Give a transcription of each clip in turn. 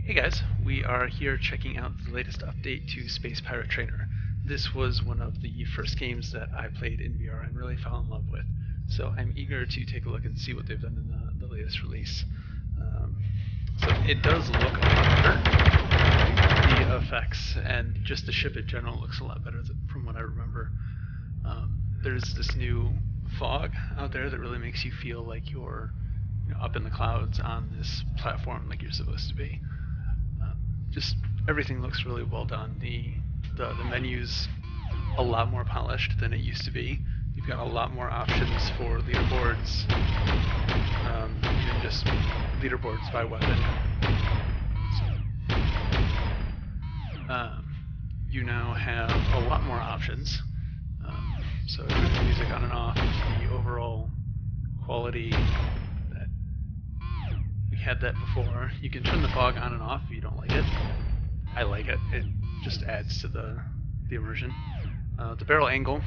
Hey guys, we are here checking out the latest update to Space Pirate Trainer. This was one of the first games that I played in VR and really fell in love with, so I'm eager to take a look and see what they've done in the latest release. So it does look a lot better. The effects and just the ship in general looks a lot better from what I remember. There's this new fog out there that really makes you feel like you're up in the clouds on this platform like you're supposed to be. Just everything looks really well done. The menu's a lot more polished than it used to be. You've got a lot more options for leaderboards, even just leaderboards by weapon. You now have a lot more options. So turn the music on and off, the overall quality that we had that before. You can turn the fog on and off if you don't like it. I like it. It just adds to the immersion. The barrel angle,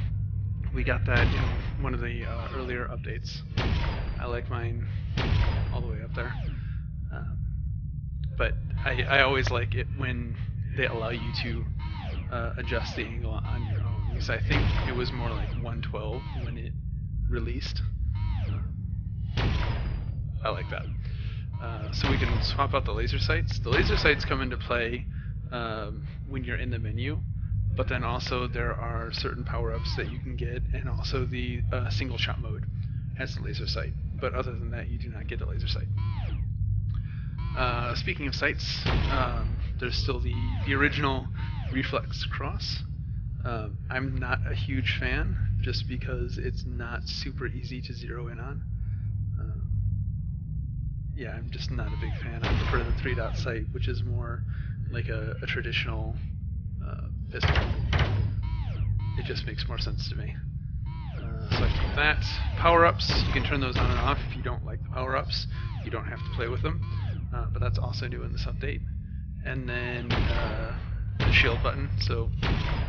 we got that in one of the earlier updates. I like mine all the way up there. But I always like it when they allow you to adjust the angle on your own. Because I think it was more like 112 when it released. I like that. So we can swap out the laser sights. The laser sights come into play when you're in the menu, but then also there are certain power-ups that you can get, and also the single shot mode has the laser sight. But other than that, you do not get a laser sight. Speaking of sights, there's still the original reflex cross. I'm not a huge fan, just because it's not super easy to zero in on. Yeah, I'm just not a big fan. I prefer the 3-dot sight, which is more like a traditional pistol. It just makes more sense to me. So I keep that. Power-ups, you can turn those on and off if you don't like the power-ups. You don't have to play with them, but that's also new in this update. And then the shield button. So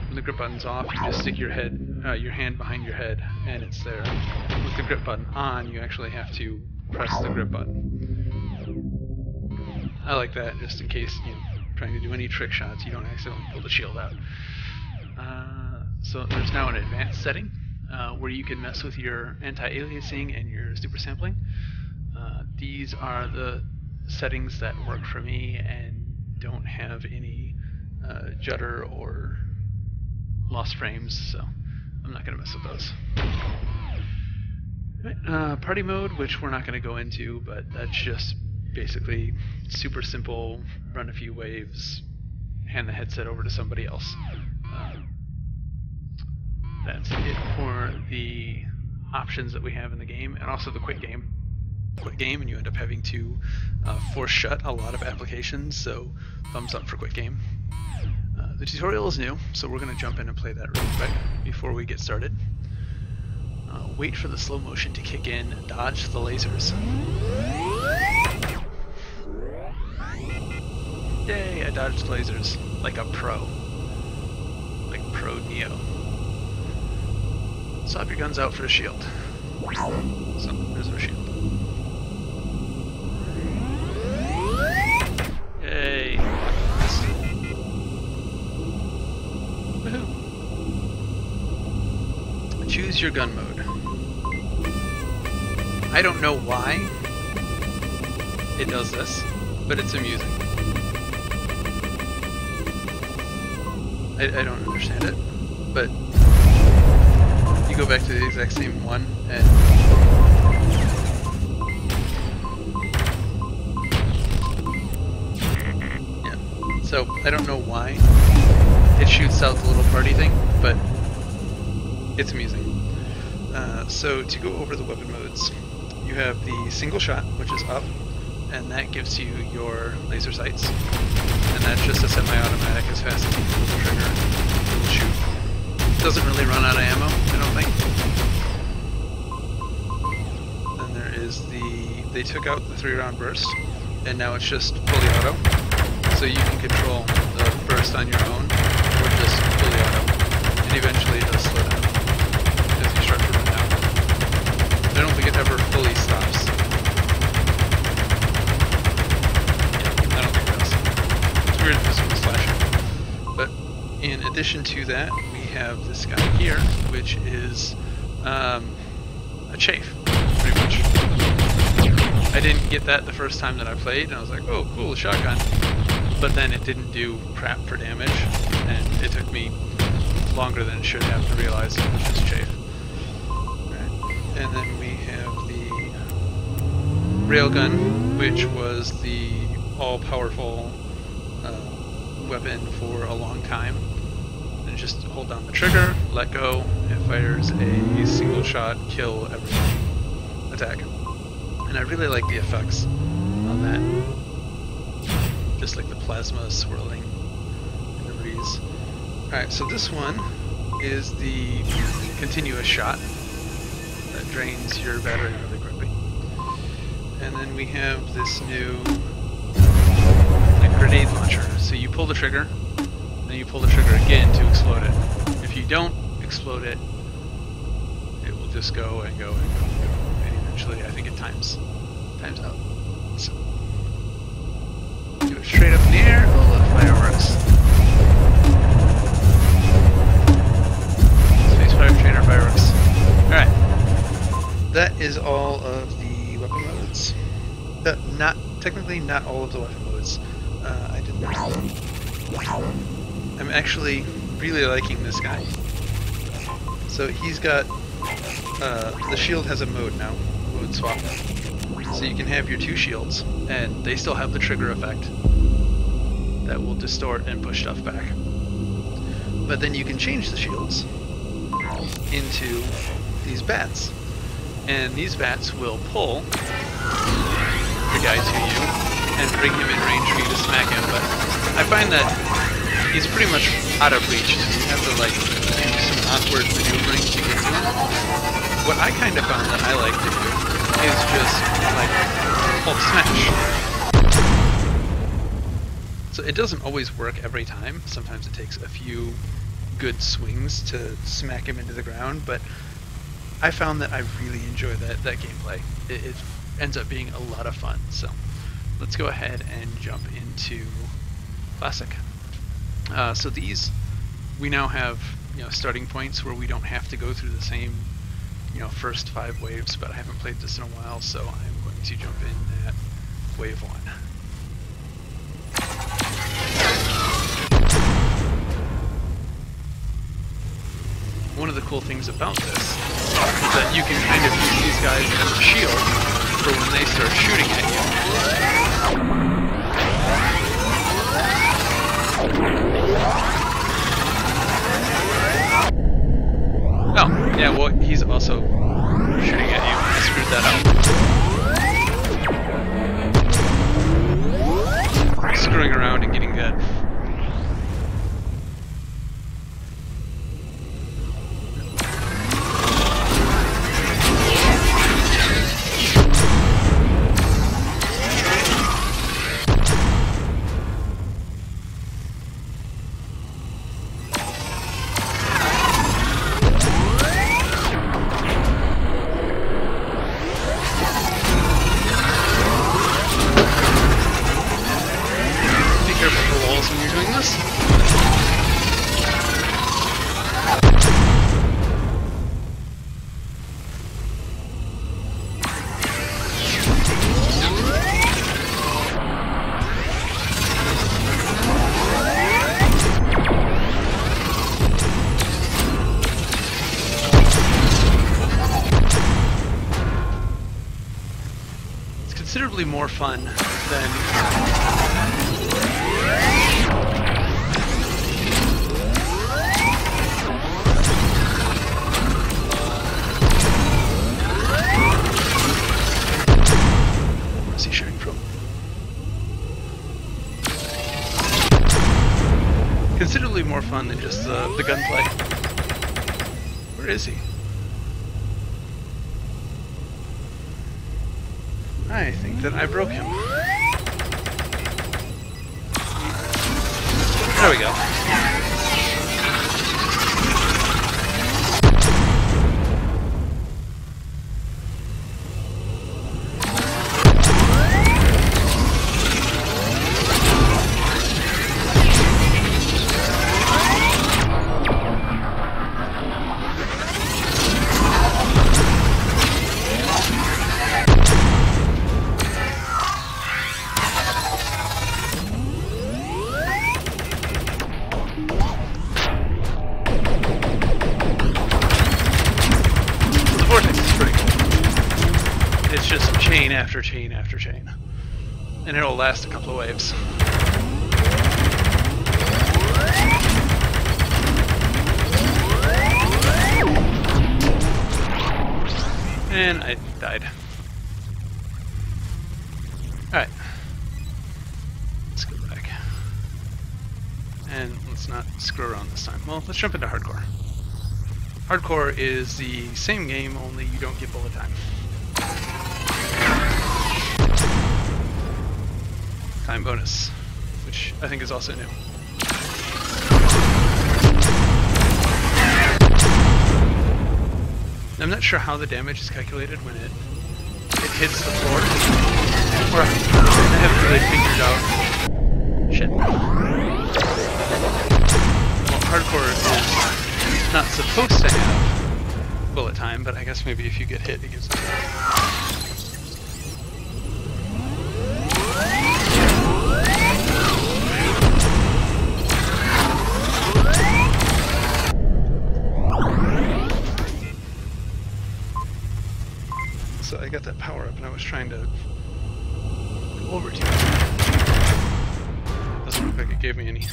when the grip button's off, you just stick your hand behind your head, and it's there. With the grip button on, you actually have to press the grip button. I like that, just in case you're trying to do any trick shots, you don't accidentally pull the shield out. So there's now an advanced setting where you can mess with your anti-aliasing and your super sampling. These are the settings that work for me and don't have any judder or lost frames, so I'm not going to mess with those. Party mode, which we're not going to go into, but that's just basically super simple, run a few waves, hand the headset over to somebody else. That's it for the options that we have in the game, and also the quick game. Quick game, and you end up having to force shut a lot of applications, so thumbs up for quick game. The tutorial is new, so we're going to jump in and play that really quick before we get started. Wait for the slow motion to kick in, dodge the lasers. Yay, I dodged lasers like a pro. Like Pro Neo. Swap your guns out for a shield. So, there's our shield. Yay. Woohoo. Choose your gun mode. I don't know why it does this, but it's amusing. I don't understand it, but you go back to the exact same one and yeah. So I don't know why it shoots out the little party thing, but it's amusing. So to go over the weapon modes, you have the single shot, which is up, and that gives you your laser sights. And that's just a semi-automatic. As fast as you pull the trigger, it will shoot. It doesn't really run out of ammo, I don't think. Then there is they took out the 3-round burst, and now it's just fully auto. So you can control the burst on your own, or just fully auto. And eventually it does slow down as you start to run out. I don't think it ever fully stops. Yeah, I don't think it does. In addition to that, we have this guy here, which is a chafe, pretty much. I didn't get that the first time that I played, and I was like, oh, cool, a shotgun. But then it didn't do crap for damage, and it took me longer than it should have to realize it was just chafe. Right. And then we have the railgun, which was the all-powerful weapon for a long time. And just hold down the trigger, let go, it fires a single shot, kill every attack. And I really like the effects on that. Just like the plasma swirling in the breeze. Alright, so this one is the continuous shot that drains your battery really quickly. And then we have this new grenade launcher. So you pull the trigger, then you pull the trigger again to explode it. If you don't explode it, it will just go and go and go and go. And eventually I think it times out. So go straight up in the air, a lot of fireworks. Space Pirate Trainer fireworks. Alright. That is all of the weapon modes. Technically not all of the weapon modes. I didn't. I'm actually really liking this guy. So he's got the shield has a mode now, mode swap. So you can have your two shields, and they still have the trigger effect that will distort and push stuff back. But then you can change the shields into these bats, and these bats will pull the guy to you and bring him in range for you to smack him, but I find that he's pretty much out of reach, so you have to like do some awkward maneuvering to get to him. What I kind of found that I like to do is just like Hulk smash. So it doesn't always work every time. Sometimes it takes a few good swings to smack him into the ground, but I found that I really enjoy that gameplay. It ends up being a lot of fun. So let's go ahead and jump into Classic. So these, we now have starting points where we don't have to go through the same first 5 waves, but I haven't played this in a while, so I'm going to jump in at wave 1. One of the cool things about this is that you can kind of use these guys as a shield for when they start shooting at you. Oh, yeah, well, he's also shooting at you. I screwed that up. Screwing around and getting good. Considerably more fun than where's he shooting from? Considerably more fun than just the gunplay. Where is he? I think that I broke him. There we go. after chain after chain. And it'll last a couple of waves. And I died. Alright. Let's go back. And let's not screw around this time. Well, let's jump into hardcore. Hardcore is the same game, only you don't get bullet time. Time bonus, which I think is also new. I'm not sure how the damage is calculated when it hits the floor. Or I haven't really figured out. Shit. Well, hardcore is not supposed to have bullet time, but I guess maybe if you get hit, it gives it. So I got that power up and I was trying to go over to it. Doesn't look like it gave me any.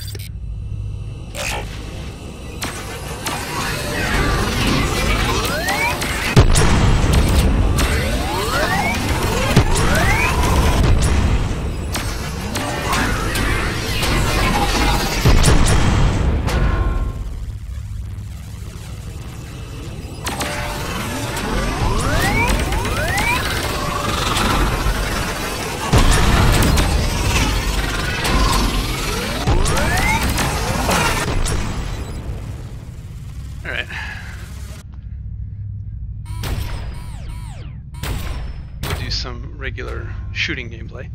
Some regular shooting gameplay.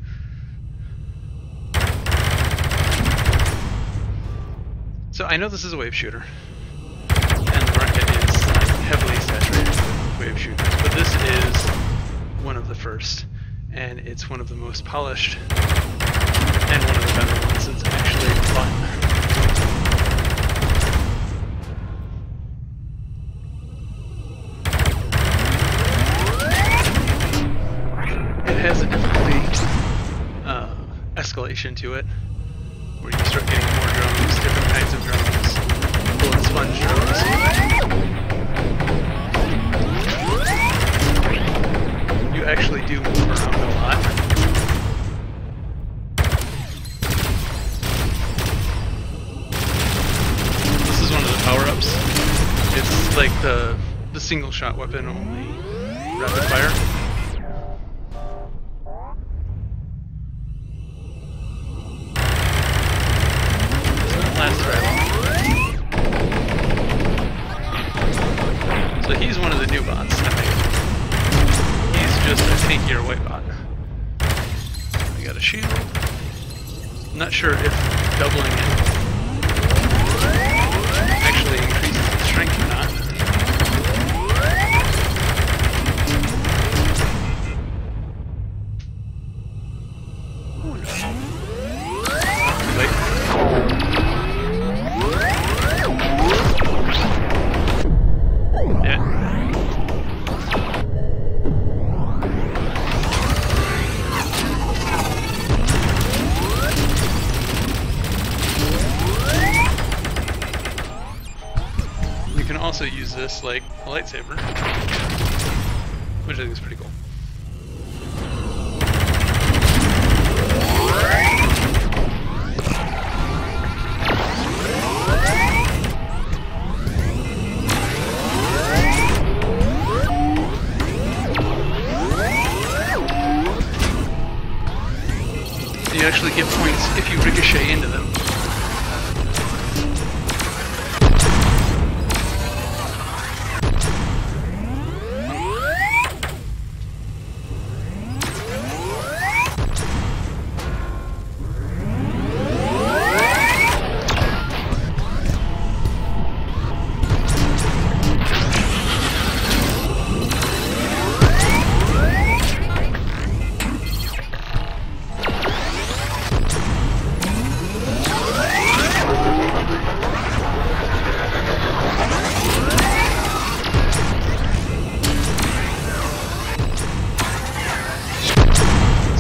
So I know this is a wave shooter, and the market is like heavily saturated with wave shooters, but this is one of the first, and it's one of the most polished, and one of the better ones. It's actually fun. Has a difficulty escalation to it, where you start getting more drones, different kinds of drones, bullet sponge drones. You actually do move around a lot. This is one of the power-ups. It's like the single shot weapon, only rapid fire. So he's one of the new bots, I think. He's just a tankier white bot. We got a shield. I'm not sure if doubling it actually increases its strength or not. Oh no. Wait. You can also use this like a lightsaber, which I think is pretty cool. You actually get points if you ricochet into them.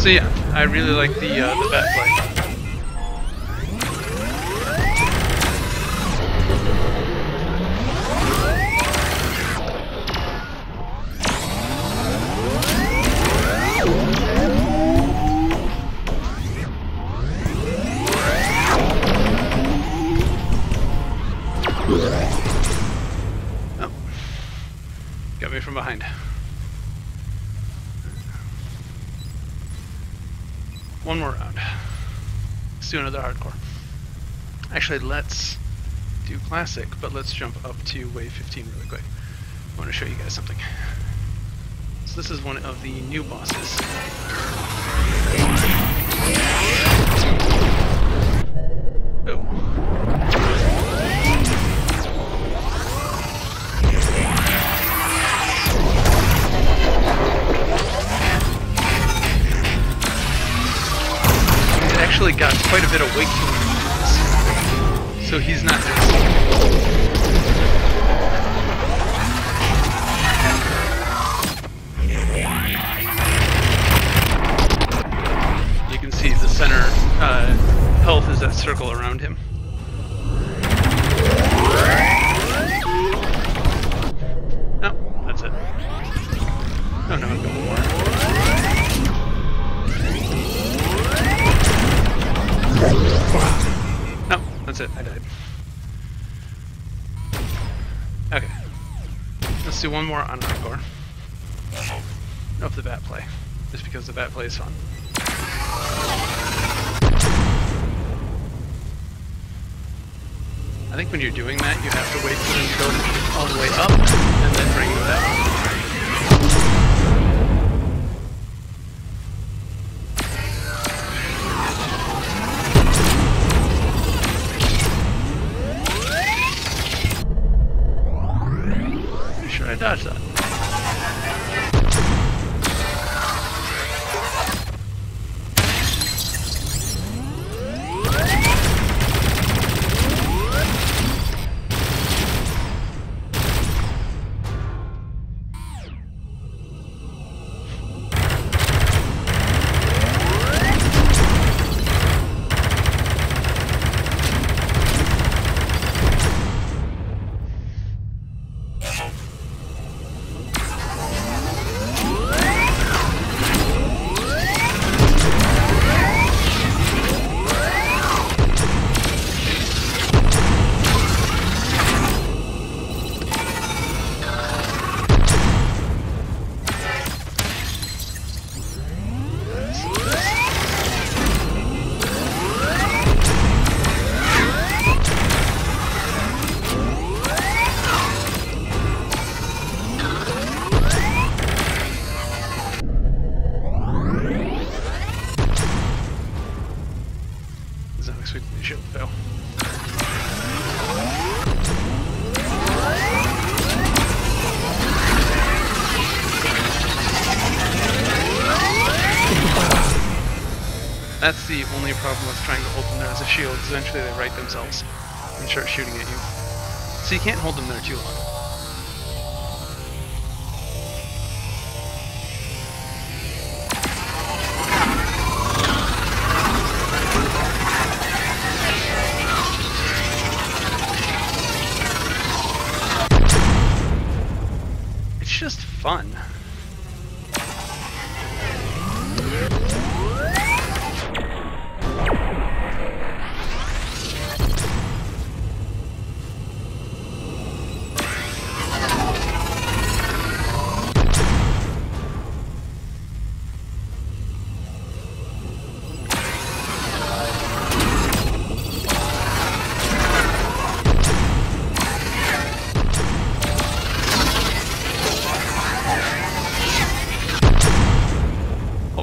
So yeah, I really like the bat play. Oh, got me from behind. One more round. Let's do another hardcore. Actually, let's do classic, but let's jump up to wave 15 really quick. I want to show you guys something. So this is one of the new bosses. Oh. Actually got quite a bit of weight to him, so he's not You can see the center health is that circle around him. Oh, that's it. Oh no, I've got one more. No, that's it. I died. Okay. Let's do one more on hardcore. Of the bat play. Just because the bat play is fun. I think when you're doing that, you have to wait for them to go all the way up and then bring it back. I dodged that. Should fail. That's the only problem with trying to hold them there as a shield, is eventually they right themselves and start shooting at you. So you can't hold them there too long. Just fun.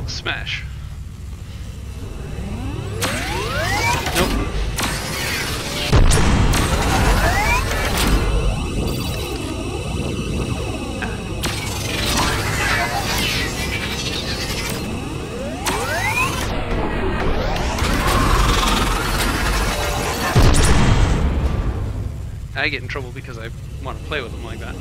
Smash. Nope. I get in trouble because I want to play with them like that.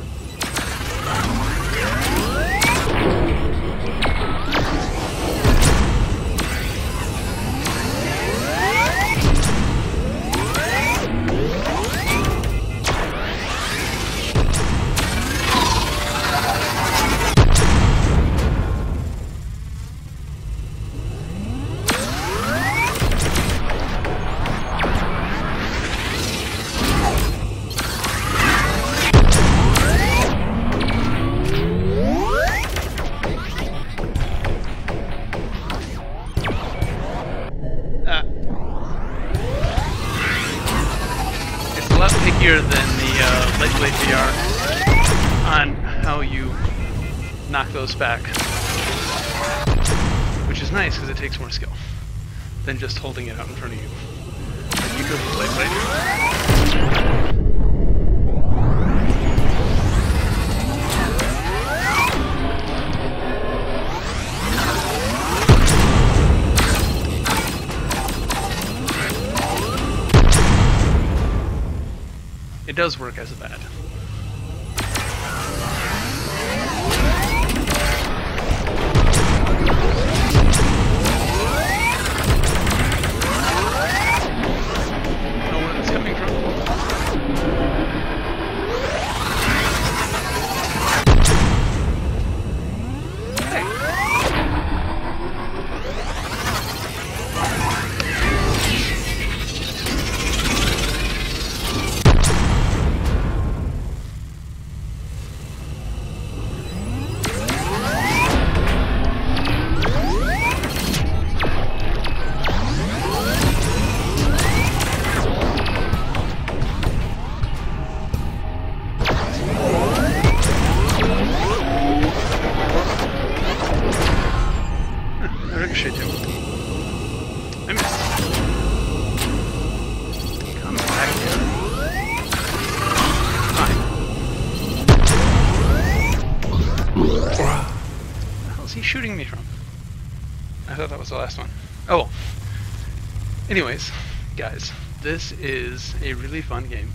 trickier than the lightweight VR on how you knock those back, which is nice because it takes more skill than just holding it out in front of you. Like you could with lightweight. It does work as a bad. Know where it's coming from. Hey. Ricochet too. I missed. Come back here. Fine. Where the hell is he shooting me from? I thought that was the last one. Oh well. Anyways, guys, this is a really fun game.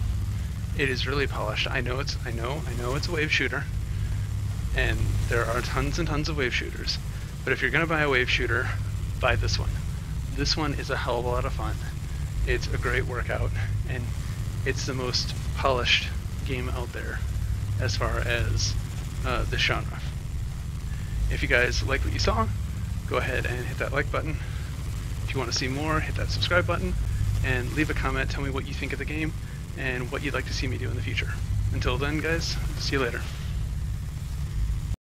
It is really polished. I know it's a wave shooter, and there are tons and tons of wave shooters. But if you're going to buy a wave shooter, buy this one. This one is a hell of a lot of fun. It's a great workout, and it's the most polished game out there as far as this genre. If you guys like what you saw, go ahead and hit that like button. If you want to see more, hit that subscribe button, and leave a comment. Tell me what you think of the game and what you'd like to see me do in the future. Until then, guys, see you later.